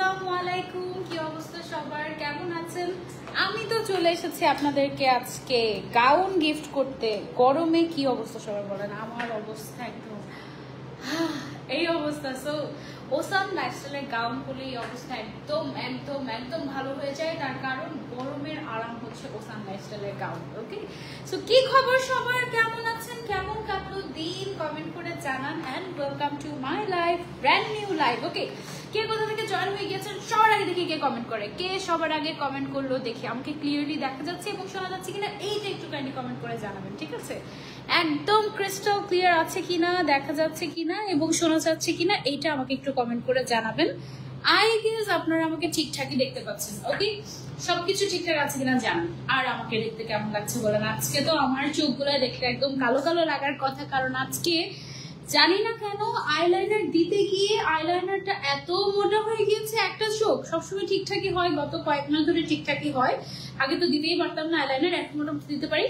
আসসালামু আলাইকুম, কি অবস্থা সবার, কেমন আছেন? আমি তো চলে এসেছি আপনাদেরকে আজকে গাউন গিফট করতে। গরমে কি অবস্থা সবার বলেন? আমার অবস্থা একদম এই অবস্থা। সো ওসান লাইফস্টাইলের গাউন পরলে এই অবস্থা একদম একদম একদম ভালো হয়ে যায়, তার কারণ গরমের আরাম হচ্ছে ওসান লাইফস্টাইলের গাউন। ওকে, সো কি খবর সবার, কেমন আছেন, কেমন কাটলো দিন, কমেন্ট করে জানান। And welcome to my life, brand new life. Okay, কে কোথা থেকে জয়েন হয়ে গেছেন সবার আগে দেখি কে কমেন্ট করে, কে সবার আগে কমেন্ট করলো দেখি, আমাকে ক্লিয়ারলি দেখা যাচ্ছে এবং শোনা যাচ্ছে কিনা এইটা একটু কাইন্ডলি কমেন্ট করে জানাবেন, ঠিক আছে? একদম ক্রিস্টাল ক্লিয়ার আছে কিনা, দেখা যাচ্ছে কিনা এবং শোনা যাচ্ছে কিনা এইটা আমাকে একটু কমেন্ট করে জানাবেন। আই গেস আপনারা আমাকে ঠিকঠাকই দেখতে পাচ্ছেন। ওকে, সবকিছু ঠিকঠাক আছে কিনা জানান। আর আমাকে দেখতে কেমন লাগছে বলেন? আজকে তো আমার চোখগুলো দেখতে একদম কালো কালো লাগার কথা, কারণ আজকে জানি না কেন আইলাইনার দিতে গিয়ে আইলাইনারটা এত মোটা হয়ে গিয়েছে। একটা চোখ সবসময় ঠিকঠাকই হয়, গত কয়েক মাস ধরে ঠিকঠাকই হয়, আগে তো দিতেই পারতাম না আইলাইনার, এখন মোটামুটি দিতে পারি।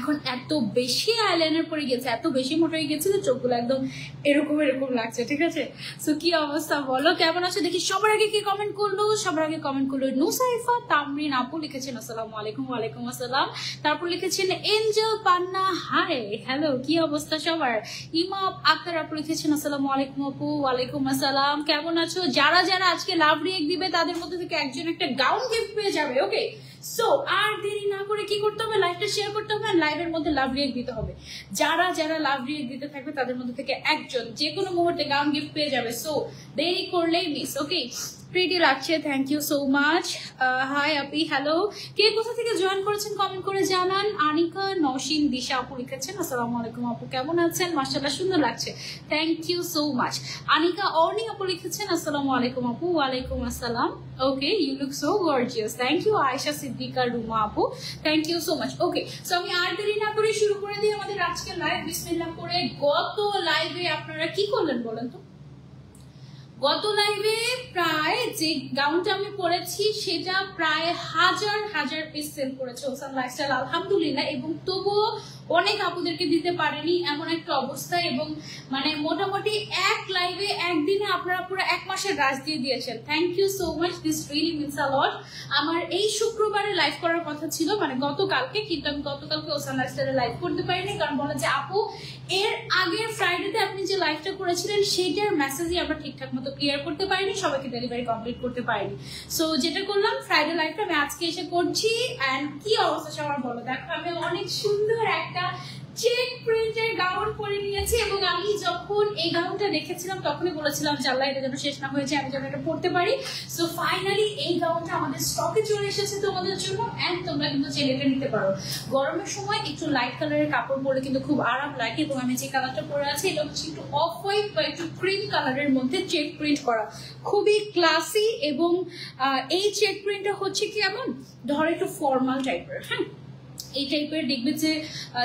এখন এত বেশি আইলাইনার পরে গেছে, এত বেশি মোটা হয়ে গেছে যে চোখগুলো একদম এরকম এরকম লাগছে, ঠিক আছে? সো কি অবস্থা বলো, কেমন আছো দেখি। সবার আগে কি কমেন্ট করলো? সবার আগে কমেন্ট করলো নুসাইফা তামরিন আপু, লিখেছেন আসসালামু আলাইকুম। ওয়ালাইকুম আসসালাম। তারপর লিখেছেন এঞ্জেল পান্না, হাই হ্যালো, কি অবস্থা সবার। ইমা আক্তার আপু লিখেছেন আসসালামু আলাইকুম আপু। ওয়ালাইকুম আসসালাম, কেমন আছো? যারা যারা আজকে লাভ রিয়েক্ট দিবে তাদের মধ্যে থেকে একজন একটা গাউন গিফট পেয়ে যাবে। ওকে, সো আর দেরি না করে কি করতে হবে, লাইভটা শেয়ার করতে হবে, লাইভের মধ্যে লাভ রিয়েক্ট দিতে হবে। যারা যারা লাভ রিয়েক্ট দিতে থাকবে তাদের মধ্যে থেকে একজন যে কোনো মুহূর্তে গাউন গিফট পেয়ে যাবে। সো দেরি করলেই মিস। ওকে, প্রিটি লাগছে, thank you so much. Hi আপি, হ্যালো, কে কোথা থেকে জয়েন করেছেন কমেন্ট করে জানান। আনিকা নওশিন দিশা আপু লিখেছেন আসসালামু আলাইকুম আপু, কেমন আছেন? মাশাআল্লাহ সুন্দর লাগছে, thank you so much. Anika Orni আপু লিখেছেন আসসালামু আলাইকুম আপু। ওয়ালাইকুম আসসালাম। Okay, you look so gorgeous, thank you. Ayesha Siddika Ruma আপু, thank you so much. Okay, so আমি আর দেরি না করে শুরু করে দিই আমাদের আজকের লাইভ। বিসমিল্লাহ করে। গত লাইভে আপনারা কি করলেন বলেন তো? গত লাইভে প্রায় যে গাউনটা আমি পরেছি সেটা প্রায় হাজার হাজার পিস সেল করেছে ওসান লাইফস্টাইল, আলহামদুলিল্লাহ। এবং তবুও অনেক আপুদেরকে দিতে পারেনি, এমন একটা অবস্থা। এবং মানে মোটামুটি এক লাইভে একদিনে আপনারা পুরো এক মাসের রাশ দিয়ে দিয়েছেন। Thank you so much, this really means a lot. আমার এই শুক্রবারে লাইভ করার কথা ছিল, মানে গতকালকে, কিন্তু আমি গতকালকে ওসান লাইফস্টাইলে লাইভ করতে পারিনি, কারণ বলে যে আপু এর আগের ফ্রাইডেতে আপনি যে লাইভটা করেছিলেন সেটার মেসেজই আমরা ঠিকঠাক মতো ক্লিয়ার করতে পারিনি, সবাইকে ডেলিভারি কমপ্লিট করতে পারিনি। সো যেটা করলাম, ফ্রাইডে লাইভটা আমি আজকে এসে করছি। অ্যান্ড কি অবস্থা সবার বলো, দেখো আমি অনেক সুন্দর একটা চেক প্রিন্টের গাউন পরে নিয়েছি। এবং আমি যখন এই গাউনটা দেখেছিলাম তখনই বলেছিলাম যে আল্লাহ এটা যেন শেষ না হয়েছে, আমি যেন এটা পড়তে পারি। সো ফাইনালি এই গাউনটা আমাদের স্টকে চলে এসেছে তোমাদের জন্য। অ্যান্ড তোমরা কিন্তু চেক নিতে পারো। গরমের সময় একটু লাইট কালারের কাপড় পরে কিন্তু খুব আরাম লাগে। এবং আমি যে কালারটা পরে আছি এটা হচ্ছে একটু অফ হোয়াইট বা একটু ক্রিম কালারের মধ্যে চেক প্রিন্ট করা, খুবই ক্লাসি। এবং এই চেক প্রিন্টটা হচ্ছে কি এমন ধর একটু ফর্মাল টাইপের। হ্যাঁ, এই টাইপের দেখবে যে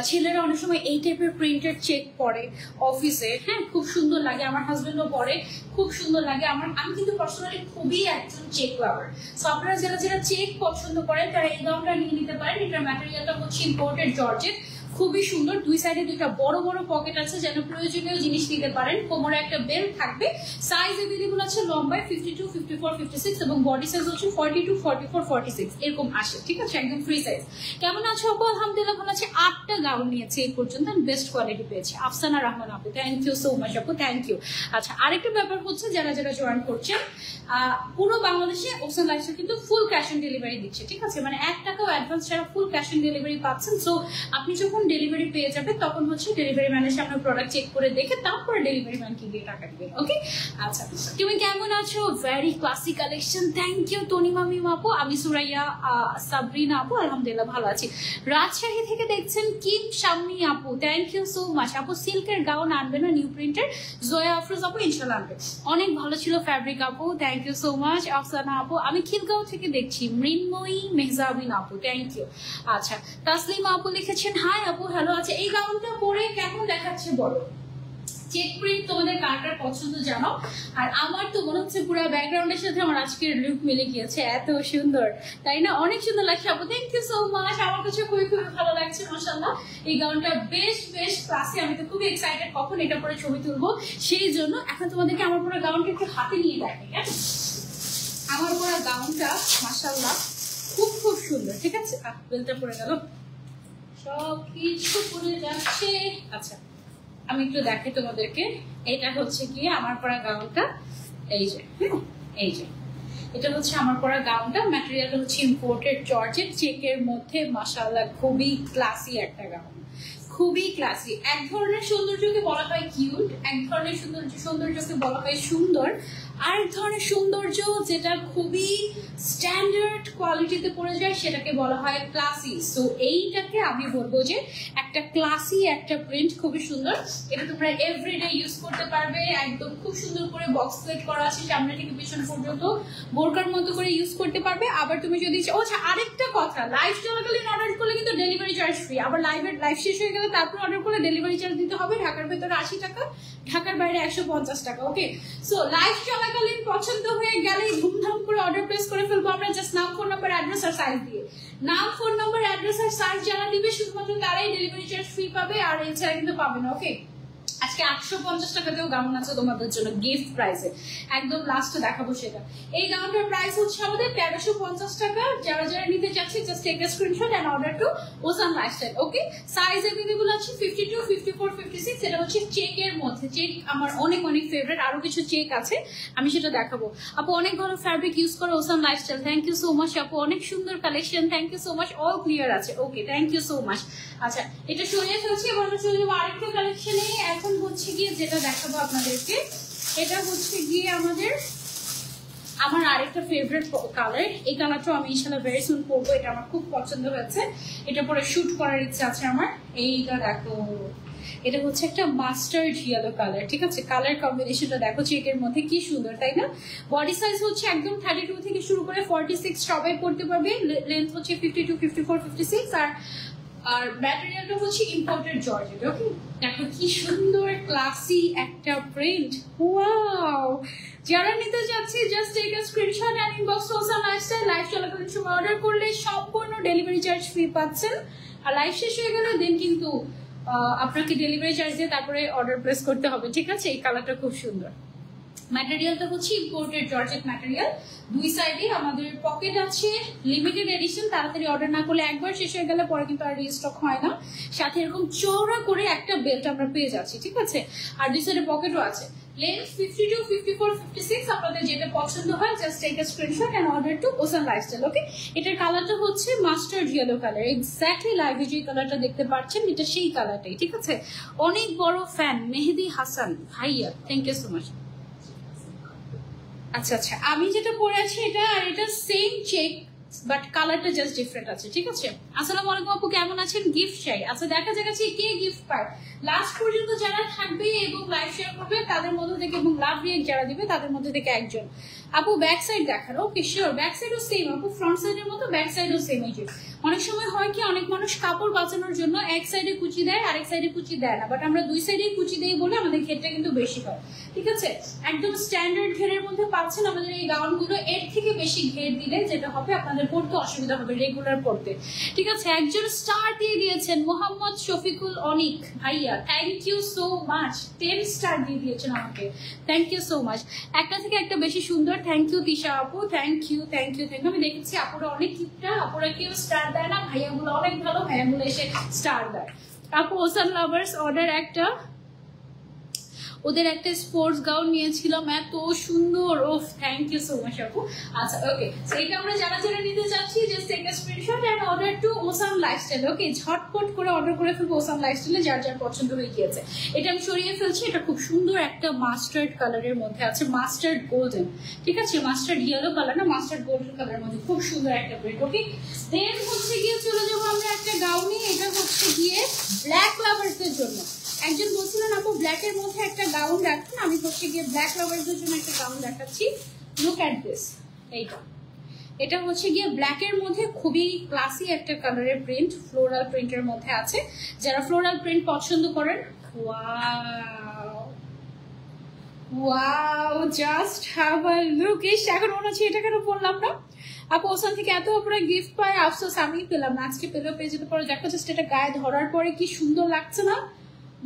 ছেলেরা অনেক সময় এই টাইপের প্রিন্টেড চেক পরে অফিসে। হ্যাঁ, খুব সুন্দর লাগে, আমার হাজবেন্ডও পরে, খুব সুন্দর লাগে। আমি কিন্তু পার্সোনালি খুবই একজন চেক লাভার। সো আপনারা যারা যারা চেক পছন্দ করেন তারা এই গাউনটা নিয়ে নিতে পারেন। এটার ম্যাটেরিয়ালটা হচ্ছে ইম্পোর্টেড জর্জেট, খুবই সুন্দর। দুই সাইডে দুইটা বড় বড় পকেট আছে যেন প্রয়োজনীয় জিনিস নিতে পারেন। কোমরে একটা বেল্ট থাকবে। সাইজ এভেলেবল আছে লম্বায় 52, 54, 56 এবং বডি সাইজ হচ্ছে 42, 44, 46 এরকম আসে, ঠিক আছে? একদম ফ্রি সাইজ। কেমন আছো আপু? আলহামদুলিল্লাহ ভালো আছে। 8টা গাউন নিয়েছি এই পর্যন্ত, বেস্ট কোয়ালিটি পেয়েছি। আফসানা রহমান আপু, থ্যাংক ইউ সো মাচ আপু, থ্যাংক ইউ। আচ্ছা, আরেকটা ব্যাপার হচ্ছে যারা যারা জয়েন করছেন, পুরো বাংলাদেশে ওসান লাইফস্টাইল কিন্তু ফুল ক্যাশ অন ডেলিভারি দিচ্ছে, ঠিক আছে? মানে 1 টাকাও অ্যাডভান্স ছাড়া ফুল ক্যাশ অন ডেলিভারি পাচ্ছেন। সো আপনি যখন ডেলিভারি পেয়ে যাবে তখন হচ্ছে ডেলিভারি ম্যানের সামনে প্রোডাক্ট চেক করে দেখে তারপরে ডেলিভারি ম্যানকে দিয়ে টাকা দিবেন। ওকে, আচ্ছা, তুমি কেমন আছো? Very classy collection, thank you Tanima Mim আপু। আমি সুরাইয়া সাবরিনা আপু, আলহামদুলিল্লাহ ভালো আছি। রাজশাহী থেকে দেখছেন কিম শাম্মী আপু, থ্যাংক ইউ সো মাচ আপু। সিল্কের গাউন আনবে না নিউ প্রিন্টের? জয়া আফরোজ আপু, ইনশাল্লাহ আনবে, অনেক ভালো ছিল ফ্যাব্রিক আপু, thank you so much. Afsana আপু, আমি খিলগাঁও থেকে দেখছি। মৃন্ময়ী মেহজাবিন আপু, থ্যাংক ইউ। আচ্ছা, তাসলিমা আপু লিখেছেন হাই আপু, হ্যালো। আচ্ছা, এই গাউনটা পরে কেমন দেখাচ্ছে বলো? চেক প্রিন্ট তোমাদের কার কার পছন্দ জানাও। আর আমার তো মনে হচ্ছে পুরো ব্যাকগ্রাউন্ডের সাথে আমার আজকের লুক মিলে গিয়েছে, এত সুন্দর, তাই না? অনেক সুন্দর লাগছে আপু, থ্যাংক ইউ সো মাচ। আমার কাছে খুবই খুবই ভালো লাগছে, মাশাআল্লাহ। এই গাউনটা বেশ বেশ ক্লাসি, আমি তো খুবই এক্সাইটেড কখন এটা পরে ছবি তুলবো সেই জন্য। এখন তোমাদেরকে আমার পুরো গাউনটা একটু হাতে নিয়ে দেখাই। আমার পরা গাউনটা মাশাআল্লাহ খুব খুব সুন্দর, ঠিক আছে। বেলটা পরে গেল, সব কিছু পরে যাচ্ছে। আচ্ছা আমি একটু দেখাই তোমাদেরকে, এটা হচ্ছে গিয়ে আমার পরা গাউনটা, এই যে এই যে এটা হচ্ছে আমার পরা গাউনটা। ম্যাটেরিয়ালটা হচ্ছে ইম্পোর্টেড জর্জেট চেকের মধ্যে, মাশাআল্লাহ খুবই ক্লাসি একটা গাউন, খুবই ক্লাসি। এক ধরনের সৌন্দর্যকে বলা হয় কিউট, এক ধরনের সৌন্দর্যকে বলা হয় সুন্দর, আরেক ধরনের সৌন্দর্য যেটা খুবই স্ট্যান্ডার্ড কোয়ালিটিতে পড়ে যায় সেটাকে বলা হয় ক্লাসি। সো এইটাকে আমি বলবো যে একটা ক্লাসি একটা প্রিন্ট, খুবই সুন্দর। এটা তোমরা এভরিডে ইউজ করতে পারবে, একদম খুব সুন্দর করে বক্স প্লেট করা আছে সামনে থেকে পিছন পর্যন্ত, বোরকার মতো করে ইউজ করতে পারবে। আবার তুমি যদি আচ্ছা আরেকটা কথা, লাইভ চলাকালীন অর্ডার করলে কিন্তু ডেলিভারি চার্জ ফ্রি। আবার লাইভ শেষ হয়ে গেলে তারপর অর্ডার করলে ডেলিভারি চার্জ দিতে হবে। ঢাকার ভেতরে 80 টাকা, ঢাকার বাইরে 150 টাকা। ওকে, সো লাইভ চলাকালীন পছন্দ হয়ে গেলে ধুমধাম করে অর্ডার প্লেস করে ফেলবো আমরা, জাস্ট নাম, ফোন নাম্বার, অ্যাড্রেস আর সাইজ দিয়ে। নাম, ফোন নাম্বার, অ্যাড্রেস আর সাইজ যারা দিবে শুধুমাত্র তারাই ডেলিভারি চার্জ ফ্রি পাবে, আর এছাড়া কিন্তু পাবে না। ওকে, আজকে 850 টাকাতেও গাউন আছে তোমাদের জন্য গিফট প্রাইসে, একদম লাস্টে দেখাবো সেটা। এই গাউনটার প্রাইস হচ্ছে আমাদের 1350 টাকা। যারা যারা নিতে চাচ্ছে just take a screenshot and order to ocean Lifestyle. Okay, size available আছে 52, 54, 56। এটা হচ্ছে চেকের মধ্যে, চেক আমার অনেক অনেক ফেভারিট, আরো কিছু চেক আছে আমি সেটা দেখাবো। আপু অনেক ভালো ফ্যাব্রিক ইউজ করে Awesome Lifestyle, thank you so much আপু, অনেক সুন্দর collection, thank you so much, all clear আছে। Okay, thank you so much. আচ্ছা এটা সরিয়ে ফেলছি, এবার চলে যাবো আরেকটা কালেকশনে। এখন হচ্ছে গিয়ে যেটা দেখাবো আপনাদেরকে, এটা হচ্ছে গিয়ে আমার আরেকটা ফেভারিট কালার। এই কালারটা আমি ইনশাআল্লাহ ভেরি সুন পরবো, এটা আমার খুব পছন্দ হয়েছে, এটা পরে শুট করার ইচ্ছা আছে আমার। এইটা দেখো, এটা হচ্ছে একটা মাস্টার্ড ইয়েলো কালার, ঠিক আছে। কালার কম্বিনেশনটা দেখো চেকের মধ্যে কি সুন্দর, তাই না। বডি সাইজ হচ্ছে একদম 32 থেকে শুরু করে 46 সবাই পড়তে পারবে। লেন্থ হচ্ছে 52, 54, 56, আর ম্যাটেরিয়ালটা হচ্ছে ইম্পোর্টেড জর্জেট। ওকে, দেখো কি সুন্দর ক্লাসি একটা প্রিন্ট, ওয়াও। যারা নিতে যাচ্ছে just take a screenshot and inbox Awesome Lifestyle. Live চলাকালীন সময় অর্ডার করলে সম্পূর্ণ ডেলিভারি চার্জ ফ্রি পাচ্ছেন, আর লাইভ শেষ হয়ে গেলে দেন কিন্তু আপনাকে ডেলিভারি চার্জ দিয়ে তারপরে অর্ডার প্লেস করতে হবে, ঠিক আছে। এই কালারটা খুব সুন্দর। ম্যাটেরিয়ালটা হচ্ছে ইম্পোর্টেড জর্জেট ম্যাটেরিয়াল, দুই সাইডে আমাদের পকেট আছে, লিমিটেড এডিশন, তাড়াতাড়ি অর্ডার না করলে একবার শেষ হয়ে গেলে পরে কিন্তু আর রিস্টক হয় না। সাথে এরকম চওড়া করে একটা বেল্ট আমরা পেয়ে যাচ্ছি, ঠিক আছে। আর দুই সাইডে পকেটও আছে। লেন্থ 52, 54, 56, আপনাদের যেটা পছন্দ হয় just take a screenshot and order to ocean Lifestyle. Okay, এটার কালারটা হচ্ছে মাস্টার্ড ইয়েলো কালার, এক্স্যাক্টলি লাইভে যে কালারটা দেখতে পাচ্ছেন এটা সেই কালারটাই, ঠিক আছে। অনেক বড় ফ্যান মেহেদি হাসান ভাইয়া, থ্যাংক ইউ সো মাচ। আচ্ছা আচ্ছা, আমি যেটা পরে আছি এটা, আর এটা সেম চেক বাট কালারটা জাস্ট ডিফারেন্ট আছে, ঠিক আছে। আসসালামু আলাইকুম আপু, কেমন আছেন? গিফট চাই। আচ্ছা দেখা যাচ্ছে কে গিফট পায়। লাস্ট পর্যন্ত যারা থাকবে এবং লাইভ শেয়ার করবে তাদের মধ্যে থেকে, এবং লাভ রিয়েক্ট যারা দিবে তাদের মধ্যে থেকে একজন। আপু ব্যাক সাইড দেখানো, ওকে শিওর, ব্যাক সাইডও সেম আপু, ফ্রন্ট সাইডের মতো ব্যাক সাইডও সেম। এই যে অনেক সময় হয় কি, অনেক মানুষ কাপড় বাঁচানোর জন্য এক সাইডে কুচি দেয়, আরেক সাইডে কুচি দেয় না, বাট আমরা দুই সাইডেই কুচি দেই বলে আমাদের ক্ষেত্রে কিন্তু বেশি হয়, ঠিক আছে। একদম স্ট্যান্ডার্ড ঘেরের মধ্যে পাচ্ছেন আমাদের এই গাউনগুলো। এর থেকে বেশি ঘের দিলে যেটা হবে আপনাদের পড়তে অসুবিধা হবে, রেগুলার পড়তে, ঠিক আছে। একজন স্টার দিয়ে দিয়েছেন মোহাম্মদ শফিকুল অনিক ভাইয়া, thank you so much, 10 star দিয়ে দিয়েছেন আমাকে, থ্যাংক ইউ সো মাচ। একটা থেকে একটা বেশি সুন্দর, থ্যাংক ইউ তিশা আপু, thank you thank you thank you. আমি দেখেছি আপুরা অনেক কিপটা, আপুরা কেউ স্টার দেয় না, ভাইয়াগুলো অনেক ভালো, ভাইয়াগুলো এসে স্টার দেয়। আপু ওসান লাভার্স অর্ডার একটা, ওদের একটা স্পোর্টস গাউন নিয়েছিলাম, এত সুন্দর, ওফ থ্যাংক ইউ সো মাচ আপু। আচ্ছা ওকে, সেইটা আমরা যারা যারা নিতে চাচ্ছি just take a screenshot and order to ocean Lifestyle. Okay, ঝটপট করে অর্ডার করে ফেলবো ওসান লাইফস্টাইলে, যার যার পছন্দ হয়ে গিয়েছে। এটা আমি সরিয়ে ফেলছি, এটা খুব সুন্দর একটা মাস্টার্ড কালারের মধ্যে আছে, মাস্টার্ড গোল্ডেন, ঠিক আছে। মাস্টার্ড ইয়েলো কালার না, মাস্টার্ড গোল্ডেন কালারের মধ্যে খুব সুন্দর একটা প্রিন্ট। ওকে, দেন হচ্ছে গিয়ে চলে যাবো আমরা একটা গাউনে, এটা হচ্ছে গিয়ে ব্ল্যাক লাভার্সদের জন্য। একজন বলছিলেন আপু ব্ল্যাকের মধ্যে একটা গাউন দেখান, আমি হচ্ছে গিয়ে ব্ল্যাক লাভার্সদের জন্য একটা গাউন দেখাচ্ছি। লুক অ্যাট দিস, এইটা, এটা হচ্ছে গিয়ে ব্ল্যাকের মধ্যে খুবই ক্লাসি একটা কালারের প্রিন্ট, ফ্লোরাল প্রিন্টের মধ্যে আছে। যারা ফ্লোরাল প্রিন্ট পছন্দ করেন, wow wow, just have a look. এখন মনে হচ্ছে এটা কেন বললাম না আপু, ওসান থেকে এত আপনারা গিফট পায়, আফসোস আমি পেলাম না, আজকে পেলেও পেয়ে যেতে পারো। দেখো জাস্ট এটা গায়ে ধরার পরে কি সুন্দর লাগছে না,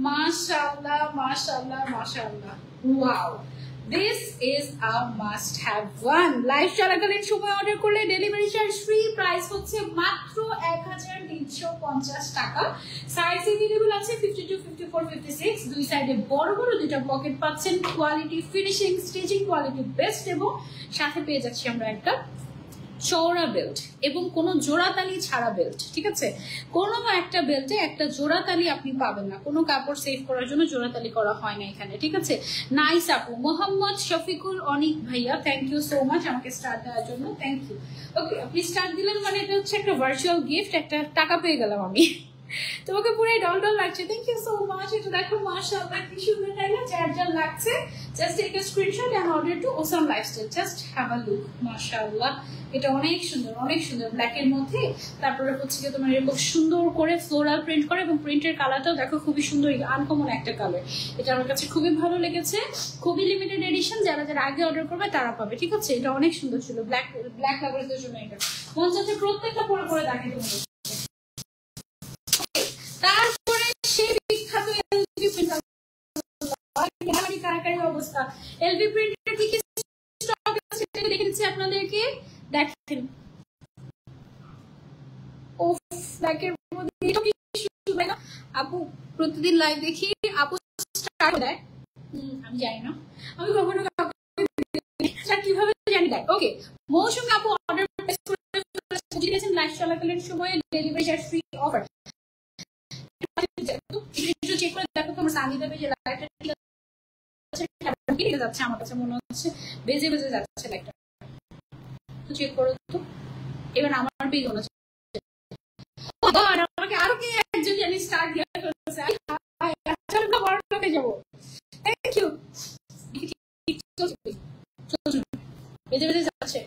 মাশাআল্লাহ মাশাআল্লাহ মাশাআল্লাহ, wow. This is a must have one. Live চলাকালীন সময় অর্ডার করলে ডেলিভারি চার্জ ফ্রি, প্রাইস হচ্ছে মাত্র 1350 টাকা। সাইজ अवेलेबल আছে 52, 54, 56, দুই সাইডে বড় বড় দুটো পকেট পাচ্ছেন। Quality, finishing, stitching quality best, এবং সাথে পেয়ে যাচ্ছি আমরা একটা চওড়া বেল্ট এবং কোনো জোড়াতালি ছাড়া বেল্ট। ঠিক আছে, কোনো একটা বেল্টে একটা জোড়াতালি আপনি পাবেন না, কোনো কাপড় সেভ করার জন্য জোড়াতালি করা হয় না এখানে। ঠিক আছে, নাইস আপু। মোহাম্মদ শফিকুল অনিক ভাইয়া, থ্যাংক ইউ সো মাচ আমাকে স্টার্ট দেওয়ার জন্য, থ্যাংক ইউ। ওকে, আপনি স্টার্ট দিলেন মানে এটা হচ্ছে একটা ভার্চুয়াল গিফট, একটা টাকা পেয়ে গেলাম আমি। তোমাকে পুরো ডল ডল লাগছে, থ্যাংক ইউ সো মাচ। এটা দেখো মাশাআল্লাহ কি সুন্দর, তাই না? চার্জার লাগছে, just take a screenshot and order to Awesome Lifestyle, just have a look. মাশাআল্লাহ, এটা অনেক সুন্দর, অনেক সুন্দর ব্ল্যাক এর মধ্যে। তারপরে হচ্ছে কি তোমার এরকম সুন্দর করে ফ্লোরাল প্রিন্ট করে, এবং প্রিন্টের কালারটাও দেখো খুবই সুন্দর, আনকমন একটা কালার। এটা আমার কাছে খুবই ভালো লেগেছে, খুবই লিমিটেড এডিশন, যারা যারা আগে অর্ডার করবে তারা পাবে। ঠিক আছে, এটা অনেক সুন্দর ছিল, ব্ল্যাক লাভারদের জন্য এটা মন চাচ্ছে প্রত্যেকটা পরে পরে দেখে তোমাদের। তারপরে সেই বিখ্যাত এলভি প্রিন্ট, কারাকারি অবস্থা। এলভি প্রিন্টের কি কি স্টক আছে সেটা দেখে দিচ্ছি আপনাদেরকে, দেখেন। ওফ, ব্ল্যাকের মধ্যে এটা কি সুন্দর না আপু, প্রতিদিন লাইভ দেখি আপু স্টার্ট দেয়, আমি জানি না, আমি কখনো স্টার্ট কিভাবে জানি দেয়। ওকে, মৌসুমী আপু অর্ডার প্লেস করে দিয়েছেন লাইভ চলাকালীন সময়ে, delivery charge free offer. Check করে দেখো তোমার সানি দেবে যে লাইটটা ঠিক যাচ্ছে, আমার কাছে মনে হচ্ছে বেজে বেজে যাচ্ছে লাইটটা, তো চেক করো তো। এবার আমার পেজ মনে হচ্ছে আমাকে আরো কি একজন জানি স্টার্ট দিয়ে করতেছে, আচ্ছা বড় লোকে যাব। থ্যাংক ইউ, বেজে বেজে যাচ্ছে।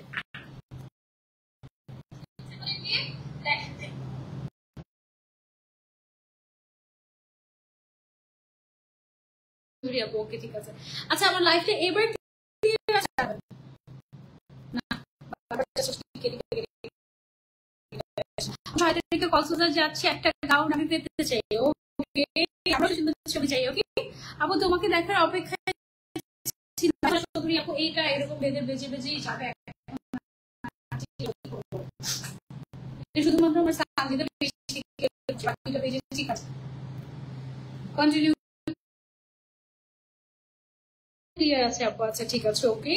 ওকে, ঠিক আছে। আচ্ছা, আমার লাইফে এবার কক্সবাজার যাচ্ছি, একটা গাউন আমি পেতে চাই। ওকে, আমরা সুন্দর ছবি চাই। ওকে আপু, তোমাকে দেখার অপেক্ষায় আপু, এইটা এরকম বেজে বেজে বেজেই যাবে, শুধুমাত্র আমার সানজিদা পেজে। ঠিক আছে, কন্টিনিউ ক্লিয়ার আছে আপু? আচ্ছা ঠিক আছে, ওকে।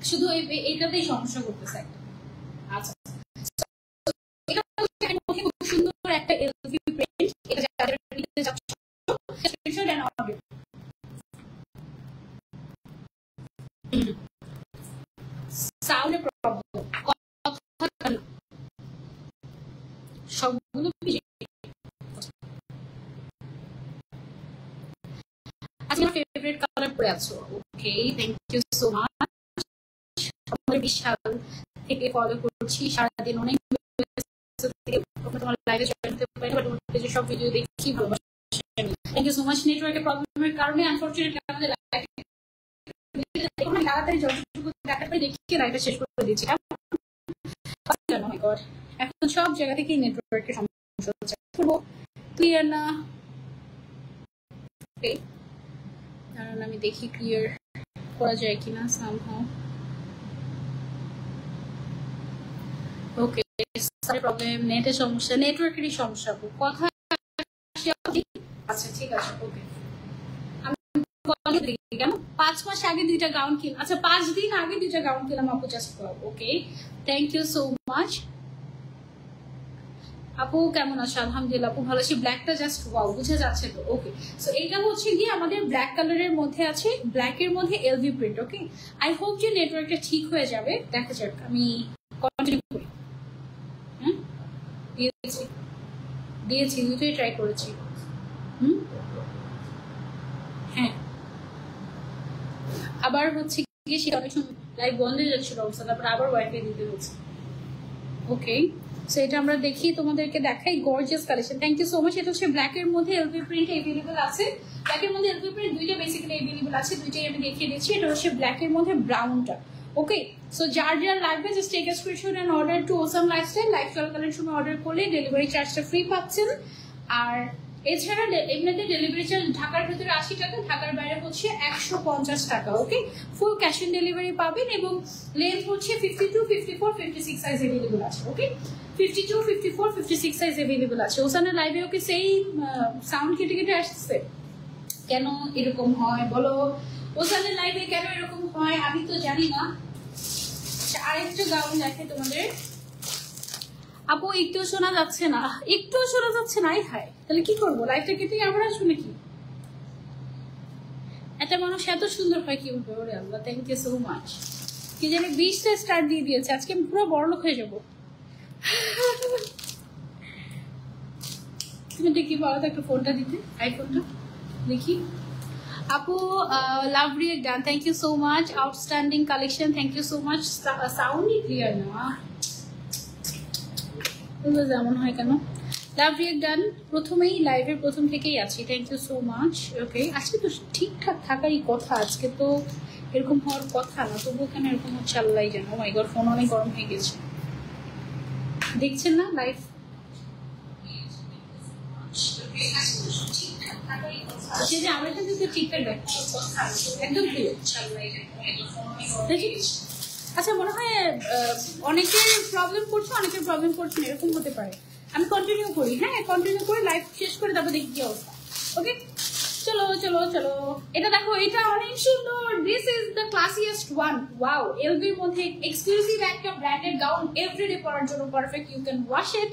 শুধু এইটাতেই সমস্যা করতেছে একটা। আচ্ছা, এটা খুব সুন্দর একটা এলভি প্রিন্ট, এটা যাদের নিতে যাচ্ছ screenshot and order. Sound problem, সবগুলো আজকে আমার ফেভারিট কালার পরে আছো। Okay, thank you so much. আমাদের বিশাল থেকে ফলো করছি সারাদিন, অনেক তোমার লাইভে জয়েন করতে পারি, বাট পেজে সব ভিডিও দেখি, ভালোবাসি। Thank you so much. নেটওয়ার্কের প্রবলেমের কারণে আনফরচুনেটলি আমাদের লাইভ তাড়াতাড়ি যতটুকু দেখাতে পারি দেখি লাইভটা শেষ করে দিচ্ছি। এখন সব জায়গা থেকেই নেটওয়ার্কের সমস্যা হচ্ছে, ক্লিয়ার না। কারণ আমি দেখি ক্লিয়ার করা যায় কিনা সামহাউ। ওকে, প্রবলেম, নেটের সমস্যা, নেটওয়ার্কেরই সমস্যা। কথা আচ্ছা ঠিক আছে, ওকে। আমি কেন 5 মাস আগে 2টা গাউন কিনলাম, আচ্ছা 5 দিন আগে 2টা গাউন কিনলাম আপু, just okay. Thank you so much. আপু কেমন আছো? আলহামদুলিল্লাহ আপু ভালো আছি। ব্ল্যাকটা জাস্ট ওয়াও, বুঝে যাচ্ছে তো? ওকে, সো এটা হচ্ছে গিয়ে আমাদের ব্ল্যাক কালারের মধ্যে আছে, ব্ল্যাকের মধ্যে LV print. Okay, I hope যে নেটওয়ার্কটা ঠিক হয়ে যাবে, দেখা যাক। আমি কন্টিনিউ করি। দিয়েছি দুটোই ট্রাই করেছি। হ্যাঁ, আবার হচ্ছে গিয়ে সেটা অনেক সময় লাইভ বন্ধ হয়ে যাচ্ছিল অবস্থা, তারপর আবার ওয়াইফাই দিতে হচ্ছে। ওকে, সো এটা আমরা দেখি, তোমাদেরকে দেখাই। Gorgeous collection, thank you so much. এটা হচ্ছে ব্ল্যাক এর মধ্যে এলভি প্রিন্ট अवेलेबल আছে। ব্ল্যাক এর মধ্যে এলভি প্রিন্ট দুইটা বেসিক্যালি अवेलेबल আছে, দুইটাই আমি দেখিয়ে দিচ্ছি। এটা হচ্ছে ব্ল্যাক এর মধ্যে ব্রাউনটা। ওকে, সো যার যার লাগবে just take a screenshot and order to Awesome Lifestyle. Live চলাকালীন সময় অর্ডার করলে ডেলিভারি চার্জটা ফ্রি পাচ্ছেন। আর এছাড়া এমনিতে ডেলিভারি চার্জ ঢাকার ভিতরে 80 টাকা, ঢাকার বাইরে হচ্ছে 150 টাকা। ওকে, ফুল ক্যাশ অন ডেলিভারি পাবেন এবং লেন্থ হচ্ছে 52, 54, 56 সাইজ अवेलेबल আছে। ওকে, 52, 54, 56 সাইজ अवेलेबल আছে। ওসানের লাইভে ওকে সেই সাউন্ড কেটে কেটে আসছে, কেন এরকম হয় বলো? ওসানের লাইভে কেন এরকম হয় আমি তো জানি না। আরেকটা গাউন দেখে তোমাদের। আপু একটু শোনা যাচ্ছে না, একটু শোনা যাচ্ছে না। হাই, তাহলে কি করবো? লাইভটা কেটে আবার আসবো নাকি? একটা মানুষ এত সুন্দর হয় কি বলবে? ওরে আল্লাহ, থ্যাংক ইউ সো মাচ। কি জানি 20টা স্টার দিয়ে দিয়েছে, আজকে আমি পুরো বড়লোক হয়ে যাবো। তুমি দেখি বলো তো একটা ফোনটা দিতে, আইফোনটা দেখি। আপু love react done, thank you so much. Outstanding collection, thank you so much. সাউন্ডই ক্লিয়ার না, যেমন হয় কেন? লাভ রিয়েক্ট ডান, প্রথমেই লাইভের প্রথম থেকেই আছি, থ্যাংক ইউ সো মাচ। ওকে, আজকে তো ঠিকঠাক থাকারই কথা, আজকে তো এরকম হওয়ার কথা না, তবুও কেন এরকম হচ্ছে আল্লাহ জানো। মাই গড, ফোন অনেক গরম হয়ে গেছে। দেখছেন না লাইভ? আমার কিন্তু ঠিকঠাক দেখছি, একদম ক্লিয়ার। আচ্ছা, মনে হয় অনেকের প্রবলেম করছে, অনেকের প্রবলেম করছে না, এরকম হতে পারে। আমি কন্টিনিউ করি, হ্যাঁ কন্টিনিউ করে লাইভ শেষ করে তারপর দেখি কি অবস্থা। ওকে, চলো চলো চলো। এটা দেখো, এটা অনেক সুন্দর। This is the classiest one. Wow, এলভির মধ্যে এক্সক্লুসিভ একটা ব্র্যান্ডেড গাউন, এভরিডে পরার জন্য perfect. You can wash it,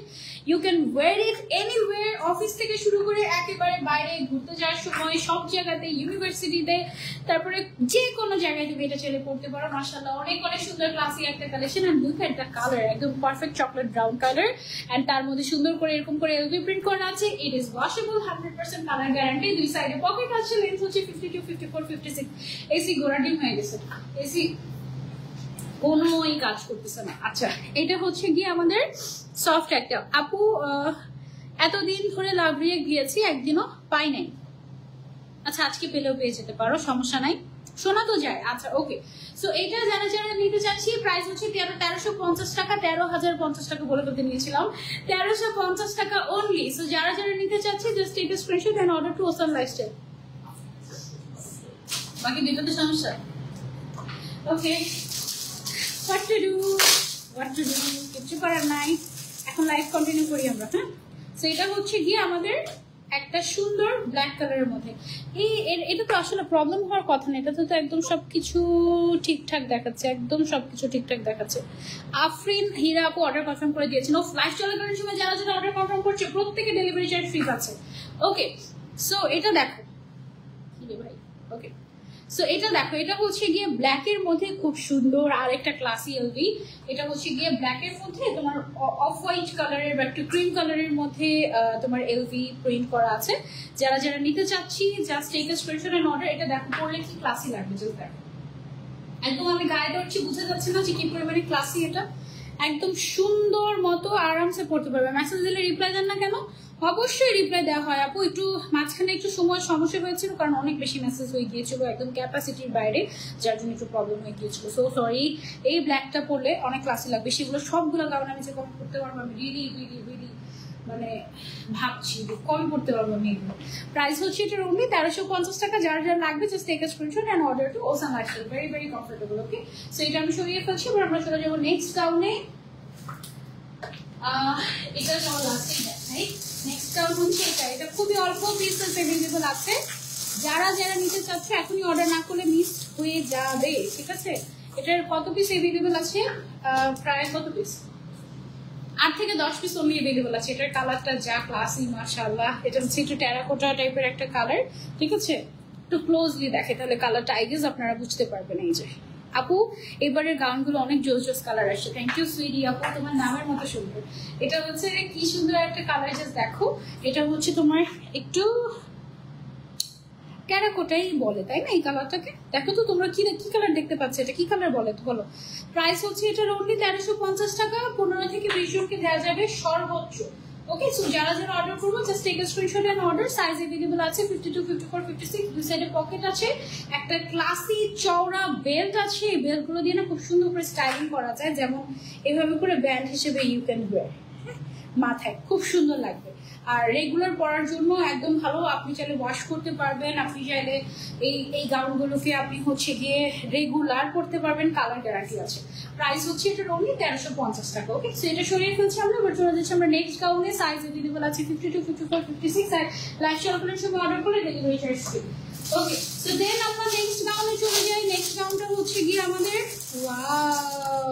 you can wear it anywhere, office থেকে শুরু করে একেবারে বাইরে ঘুরতে যাওয়ার সময়, সব জায়গাতে, ইউনিভার্সিটিতে, তারপরে যে কোনো জায়গায় তুমি এটা ছেড়ে পড়তে পারো। মাশাআল্লাহ, অনেক অনেক সুন্দর ক্লাসি একটা collection. And look at the colour, একদম perfect chocolate brown colour, and তার মধ্যে সুন্দর করে এরকম করে এলভি প্রিন্ট করা আছে। It is washable, 100% colour guarantee. দুই সাইডে পকেট আছে, লেন্থ হচ্ছে 52, 54, 56। এসি গোরাটিং হয়ে গেছে, এসি কোনোই কাজ করতেছে না। আচ্ছা, এটা হচ্ছে গিয়ে আমাদের সফট একটা। আপু এতদিন ধরে লাভ রিয়েক্ট দিয়েছি, একদিনও পাই নাই। আচ্ছা, আজকে পেলেও পেয়ে যেতে পারো, সমস্যা নাই, শোনা তো যায়। আচ্ছা, ওকে। সো এটা যারা যারা নিতে চাচ্ছি, প্রাইস হচ্ছে 1350 টাকা, 13,050 টাকা বলে তোকে নিয়েছিলাম, 1350 টাকা অনলি। সো যারা যারা নিতে চাচ্ছি, just take a screenshot and order to ocean Lifestyle. বাকি দুটোতে সমস্যা। ওকে, হোয়াট টু ডু, কিছু করার নাই। এখন লাইভ কন্টিনিউ করি আমরা। হ্যাঁ, সো এটা হচ্ছে গিয়ে আমাদের একটা সুন্দর ব্ল্যাক কালারের মধ্যে। এটা তো আসলে প্রবলেম হওয়ার কথা না, এটা তো একদম সবকিছু ঠিকঠাক দেখাচ্ছে, একদম সবকিছু ঠিকঠাক দেখাচ্ছে। আফরিন হীরা আপু অর্ডার কনফার্ম করে দিয়েছেন। ও ফ্ল্যাশ চলাকালীন সময় যারা যারা অর্ডার কনফার্ম করছে প্রত্যেকে ডেলিভারি চার্জ ফ্রি পাচ্ছে। ওকে, সো এটা দেখো ভাই। ওকে, সো এটা দেখো, এটা হচ্ছে গিয়ে ব্ল্যাক এর মধ্যে খুব সুন্দর আর একটা ক্লাসি এলভি। এটা হচ্ছে গিয়ে ব্ল্যাক এর মধ্যে তোমার অফ হোয়াইট কালারের বা একটু ক্রিম কালারের মধ্যে তোমার এলভি প্রিন্ট করা আছে। যারা যারা নিতে চাচ্ছি, just take a screenshot and order. এটা দেখো, পরলে কি ক্লাসি লাগবে, জাস্ট দেখো, একদম আমি গায়ে ধরছি, বুঝা যাচ্ছে না যে কি পরিমাণে ক্লাসি। এটা একদম সুন্দর মতো আরামসে পড়তে পারবে। মেসেজ দিলে রিপ্লাই দেন না কেন? অবশ্যই রিপ্লাই দেওয়া হয় আপু। একটু মাঝখানে একটু সময় সমস্যা হয়েছিল, কারণ অনেক বেশি মেসেজ হয়ে গিয়েছিল, একদম ক্যাপাসিটির বাইরে, যার জন্য একটু প্রবলেম হয়ে গিয়েছিল। So sorry. এই ব্ল্যাকটা পরলে অনেক ক্লাসি লাগবে। সেগুলো সবগুলো কারণ আমি যে কম করতে পারবো, আমি রিলি মানে ভাবছি কম করতে পারবো আমি এগুলো। প্রাইস হচ্ছে এটার অনলি 1350 টাকা। যার যার লাগবে just take a screenshot and order to ocean Lifestyle. Very very comfortable. Okay, so এটা আমি সরিয়ে ফেলছি। এবার আমরা চলে যাবো নেক্সট গাউনে। এটা সব আছে দেখাই। নেক্সট গাউন হচ্ছে এটা খুবই অল্প পিসেস अवेलेबल আছে। যারা যারা নিতে চাচ্ছে এখনই অর্ডার না করলে মিস হয়ে যাবে, ঠিক আছে? এটার কত পিস अवेलेबल আছে? প্রায় কত পিস? 8 থেকে 10 পিস অনলি अवेलेबल আছে। এটার কালারটা যা ক্লাসি, মাশাআল্লাহ। এটা হচ্ছে একটু টেরাকোটা টাইপের একটা কালার, ঠিক আছে? একটু ক্লোজলি দেখে তাহলে কালারটা আই গেস আপনারা বুঝতে পারবেন। এই যে আপু, এবারের গাউনগুলো অনেক জোস জোস কালার আসছে। থ্যাংক ইউ সুইডি আপু, তোমার নামের মতো সুন্দর। এটা হচ্ছে কি সুন্দর একটা কালার, জাস্ট দেখো। এটা হচ্ছে তোমার একটু টেরাকোটাই বলে, তাই না? এই কালারটাকে দেখো তো তোমরা, কি কি কালার দেখতে পাচ্ছ? এটা কি কালার বলে তো বলো? প্রাইস হচ্ছে এটার অনলি 1350 টাকা। 15 থেকে 20 জনকে দেওয়া যাবে সর্বোচ্চ। ওকে, সো যারা যারা অর্ডার করবো just take a screenshot and order. Size available আছে 52, 54, 56। দুই সাইডে পকেট আছে, একটা ক্লাসি চওড়া বেল্ট আছে। এই বেল্ট গুলো দিয়ে না খুব সুন্দর করে স্টাইলিং করা যায়, যেমন এভাবে করে ব্যান্ড হিসেবে ইউ ক্যান ওয়্যার। মাথায় খুব সুন্দর লাগবে। আর রেগুলার পরার জন্য একদম ভালো, আপনি চাইলে ওয়াশ করতে পারবেন, আপনি চাইলে এই গাউনগুলোকে আপনি হচ্ছে গিয়ে রেগুলার করতে পারবেন, কালার গ্যারান্টি আছে। প্রাইস হচ্ছে এটার অনলি 1350 টাকা। ওকে, সো এটা সরিয়ে ফেলছি আমরা, এবার চলে যাচ্ছি আমরা নেক্সট গাউনে। সাইজ अवेलेबल আছে 52, 54, 56 আর লাইভ চলাকালীন সময় অর্ডার করলে ডেলিভারি চার্জ ফ্রি। ওকে, সো দেন আমরা নেক্সট গাউনে চলে যাই। নেক্সট গাউনটা হচ্ছে গিয়ে আমাদের ওয়াও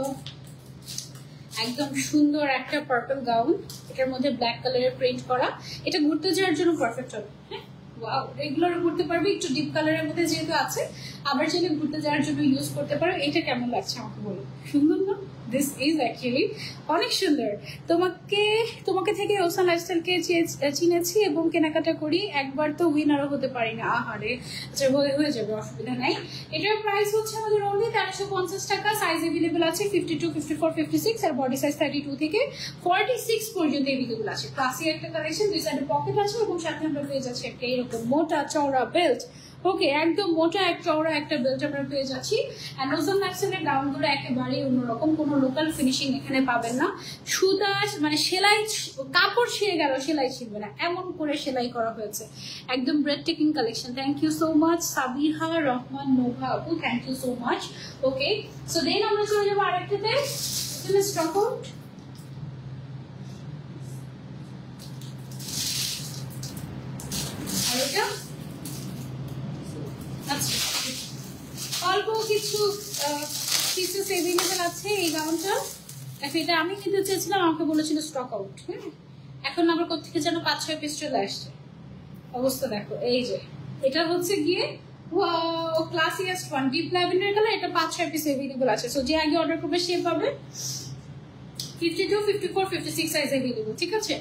একদম সুন্দর একটা পার্পল গাউন, এটার মধ্যে ব্ল্যাক কালারের প্রিন্ট করা। এটা ঘুরতে যাওয়ার জন্য পারফেক্ট হবে। হ্যাঁ, ওয়াও, রেগুলার ঘুরতে পারবে, একটু ডিপ কালারের মধ্যে যেহেতু আছে, আবার চাইলে ঘুরতে যাওয়ার জন্য ইউজ করতে পারো। এটা কেমন লাগছে আমাকে বলো, সুন্দর না? দিস ইজ অ্যাকচুয়ালি অনেক সুন্দর। তোমাকে থেকে ওসান লাইফস্টাইলকে চিনেছি এবং কেনাকাটা করি, একবার তো উইনারও হতে পারি না। আহারে, আচ্ছা হয়ে যাবে, অসুবিধা নাই। এটার প্রাইস হচ্ছে আমাদের অনলি 1350 টাকা। সাইজ अवेलेबल আছে 52, 54, 56 আর বডি সাইজ 32 থেকে 46 পর্যন্ত अवेलेबल আছে। ক্লাসি একটা কালেকশন, দুই সাইডে পকেট আছে এবং সাথে আমরা পেয়ে যাচ্ছি একটা এরকম মোটা চওড়া বেল্ট। ওকে, একদম মোটা চওড়া একটা বেল্ট আমরা পেয়ে যাচ্ছি। এন্ড ওসান লাইফস্টাইলের গাউনগুলো একেবারে অন্যরকম, কোনো লোকাল ফিনিশিং এখানে পাবেন না। সুতা মানে সেলাই, কাপড় ছিঁড়ে গেল সেলাই ছিঁড়বে না, এমন করে সেলাই করা হয়েছে। একদম breathtaking collection. Thank you so much Sabiha Rahman Nova আপু, thank you so much. Okay, so then আমরা চলে যাবো আরেকটাতে, স্টক আউট। আর এটা অল্প কিছু পিসেস अवेलेबल আছে এই গাউনটা। এটা আমি নিতে চেয়েছিলাম, আমাকে বলেছিল স্টক আউট। হ্যাঁ, এখন আবার কোত্থেকে যেন 5-6 পিস চলে আসছে। অবস্থা দেখো, এই যে এটা হচ্ছে গিয়ে wow classiest one, deep lavender colour. এটা 5-6 পিস अवेलेबल আছে। সো যে আগে অর্ডার করবে সে পাবে। 52, 54, 56 সাইজ अवेलेबल, ঠিক আছে?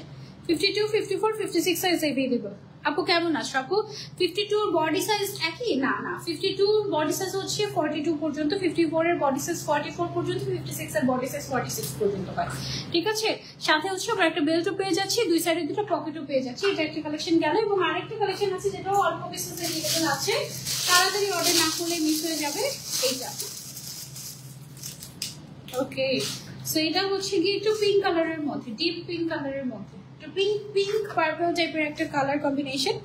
52, 54, 56 সাইজ अवेलेबल। আপু কেমন আছো আপু? 52 বডি সাইজ একই না? 52 বডি সাইজ হচ্ছে 42 পর্যন্ত, 54 এর বডি সাইজ 44 পর্যন্ত, 56 এর বডি সাইজ 46 পর্যন্ত হয়, ঠিক আছে? সাথে হচ্ছে আমরা একটা বেল্টও পেয়ে যাচ্ছি, দুই সাইডে দুটো পকেটও পেয়ে যাচ্ছি। এটা একটা কালেকশন গেল এবং আরেকটা কালেকশন আছে যেটাও অল্প পিসেস अवेलेबल আছে, তাড়াতাড়ি অর্ডার না করলে মিস হয়ে যাবে। এইটা ওকে, সো এটা হচ্ছে গিয়ে একটু পিঙ্ক কালারের মধ্যে, ডিপ পিঙ্ক কালারের মধ্যে, পিঙ্ক পার্পল টাইপের একটা কালার কম্বিনেশন।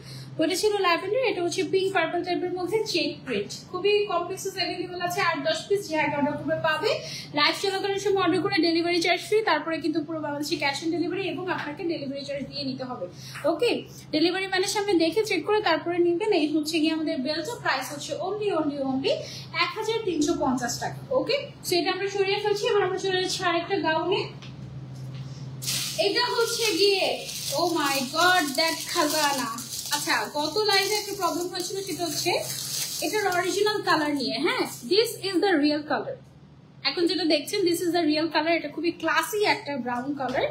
ওটা ছিল ল্যাভেন্ডার, এটা হচ্ছে পিঙ্ক পার্পল টাইপের মধ্যে চেক প্রিন্ট। খুবই কম পিসেস अवेलेबल আছে, 8-10 পিস যে আগে অর্ডার করবে পাবে। লাইভ চলাকালীন সময় অর্ডার করে ডেলিভারি চার্জ ফ্রি, তারপরে কিন্তু পুরো বাংলাদেশে ক্যাশ অন ডেলিভারি এবং আপনাকে ডেলিভারি চার্জ দিয়ে নিতে হবে। ওকে, ডেলিভারি ম্যানের সামনে দেখে চেক করে তারপরে নিবেন। এই হচ্ছে গিয়ে আমাদের বেল্টের প্রাইস হচ্ছে অনলি 1350 টাকা। ওকে, সো এটা আমরা সরিয়ে ফেলছি। এবার আমরা চলে যাচ্ছি আরেকটা গাউনে। এটা হচ্ছে গিয়ে ও মাই গড দ্যাট খাজানা। আচ্ছা, গত লাইভে একটা প্রবলেম হয়েছিল, সেটা হচ্ছে এটার অরিজিনাল কালার নিয়ে। হ্যাঁ, this is the real colour. এখন যেটা দেখছেন this is the real colour. এটা খুবই ক্লাসি একটা ব্রাউন কালার।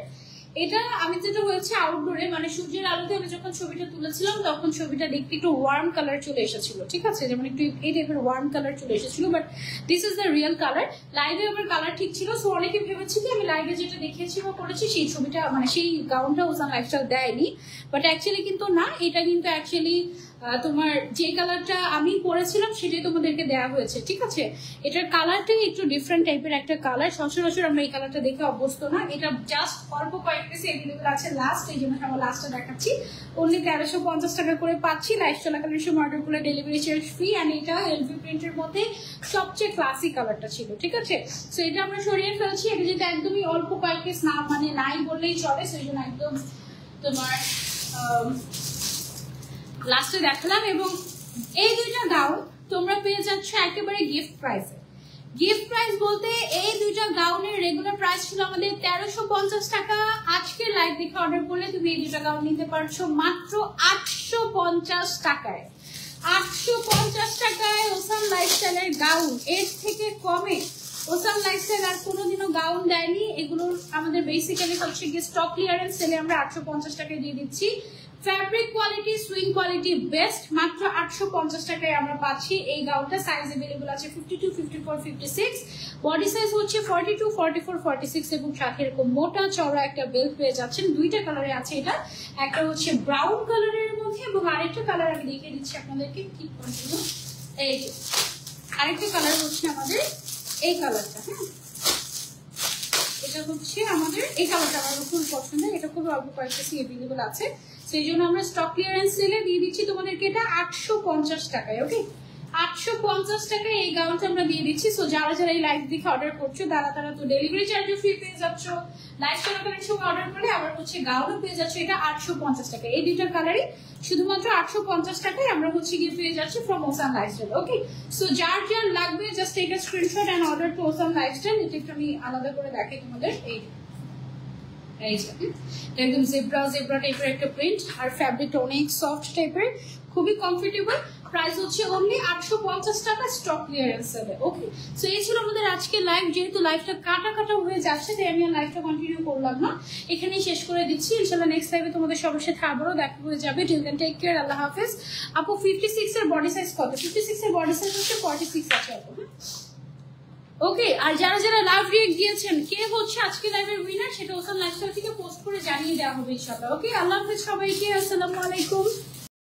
এটা আমি যেটা হয়েছে আউটডোরে, মানে সূর্যের আলোতে আমি যখন ছবিটা তুলেছিলাম তখন ছবিটা দেখতে একটু ওয়ার্ম কালার চলে এসেছিল, ঠিক আছে? যেমন একটু এই টাইপের ওয়ার্ম কালার চলে এসেছিল, but this is the real colour. লাইভে আমার কালার ঠিক ছিল, সো অনেকে ভেবেছি যে আমি লাইভে যেটা দেখিয়েছি বা করেছি সেই ছবিটা, মানে সেই গাউনটা ওসান লাইফস্টাইল দেয়নি, বাট অ্যাকচুয়ালি কিন্তু না, এটা কিন্তু অ্যাকচুয়ালি তোমার যে কালারটা আমি পরেছিলাম সেটাই তোমাদেরকে দেওয়া হয়েছে, ঠিক আছে? এটার কালারটাই একটু ডিফারেন্ট টাইপের একটা কালার। সচরাচর আমরা এই কালারটা দেখে অভ্যস্ত না। এটা জাস্ট অল্প কয়েক পিস अवेलेबल আছে লাস্ট, এই জন্য আমরা লাস্টটা দেখাচ্ছি। অনলি 1350 টাকা করে পাচ্ছি। লাইভ চলাকালীন সময় অর্ডার করলে ডেলিভারি চার্জ ফ্রি। অ্যান্ড এটা এলভি প্রিন্টের মধ্যে সবচেয়ে ক্লাসি কালারটা ছিল, ঠিক আছে? সো এটা আমরা সরিয়ে ফেলছি। এটা যেটা একদমই অল্প কয়েক পিস না, মানে নাই বললেই চলে, সেই জন্য একদম তোমার লাস্টে দেখালাম। এবং এই দুইটা গাউন তোমরা পেয়ে যাচ্ছ একেবারে গিফট প্রাইসে। গিফট প্রাইস বলতে এই দুইটা গাউনের রেগুলার প্রাইস ছিল আমাদের 1350 টাকা। আজকে লাইভ দেখে অর্ডার করলে তুমি এই দুইটা গাউন নিতে পারছো মাত্র 850 টাকায়। 850 টাকায় ওসান লাইফস্টাইলের গাউন। এর থেকে কমে ওসান লাইফস্টাইল আর কোনোদিনও গাউন দেয়নি। এগুলো আমাদের বেসিক্যালি হচ্ছে গিয়ে স্টক ক্লিয়ারেন্স সেলে আমরা 850 টাকায় দিয়ে দিচ্ছি। Fabric quality, swing quality best, মাত্র 850 টাকায় আমরা পাচ্ছি এই গাউনটা। সাইজ अवेलेबल আছে 52, 54, 56, বডি সাইজ হচ্ছে 42, 44, 46 এবং সাথে এরকম মোটা চওড়া একটা বেল্ট পেয়ে যাচ্ছেন। দুইটা কালারে আছে এটা, একটা হচ্ছে ব্রাউন কালারের মধ্যে এবং আরেকটা কালার আমি দেখিয়ে দিচ্ছি আপনাদেরকে। কি কন্টিনিউ, এই যে আরেকটা কালার হচ্ছে আমাদের এই কালারটা। হ্যাঁ, এটা হচ্ছে আমাদের এই কালারটা আমার খুব পছন্দ, এটা খুব অল্প কয়েকটা অ্যাভেলেবল আছে, সেই জন্য আমরা স্টক ক্লিয়ারেন্স সেলে দিয়ে দিচ্ছি তোমাদেরকে এটা 850 টাকায়। ওকে, 850 টাকায় এই গাউনটা আমরা দিয়ে দিচ্ছি। সো যারা যারা এই লাইভ দেখে অর্ডার করছো তারা তো ডেলিভারি চার্জও ফ্রি পেয়ে যাচ্ছ, লাইভ চলাকালীন সময় অর্ডার করলে আবার হচ্ছে গাউনও পেয়ে যাচ্ছ এটা 850 টাকা। এই দুইটা কালারই শুধুমাত্র 850 টাকায় আমরা হচ্ছে গিয়ে পেয়ে যাচ্ছি from Awesome Lifestyle. Okay, so যার যার লাগবে just take a screenshot and order to ocean Lifestyle. এটা একটু আমি আলাদা করে দেখাই তোমাদের। একদম জেব্রা টাইপের একটা প্রিন্ট, আর ফ্যাব্রিকটা অনেক সফট টাইপের, খুবই কমফোর্টেবল। প্রাইস হচ্ছে অনলি 850 টাকা স্টক ক্লিয়ারেন্স সেলে। ওকে, সো এই ছিল আমাদের আজকে লাইভ। যেহেতু লাইভটা কাটা হয়ে যাচ্ছে তাই আমি আর লাইভটা কন্টিনিউ করলাম না, এখানেই শেষ করে দিচ্ছি। ইনশাআল্লাহ নেক্সট লাইভে তোমাদের সবার সাথে আবারও দেখা হয়ে যাবে। টিল দেন টেক কেয়ার, আল্লাহ হাফেজ। আপু 56 এর বডি সাইজ কত? 56 এর বডি সাইজ হচ্ছে 46 আছে আপু। ওকে, আর যারা যারা লাইভ রিয়েক্ট দিয়েছেন কে হচ্ছে আজকে লাইভের উইনার সেটা ওসান লাইফস্টাইল থেকে পোস্ট করে জানিয়ে দেওয়া হবে ইনশাআল্লাহ। ওকে, আল্লাহ হাফেজ সবাইকে, আসসালামু আলাইকুম।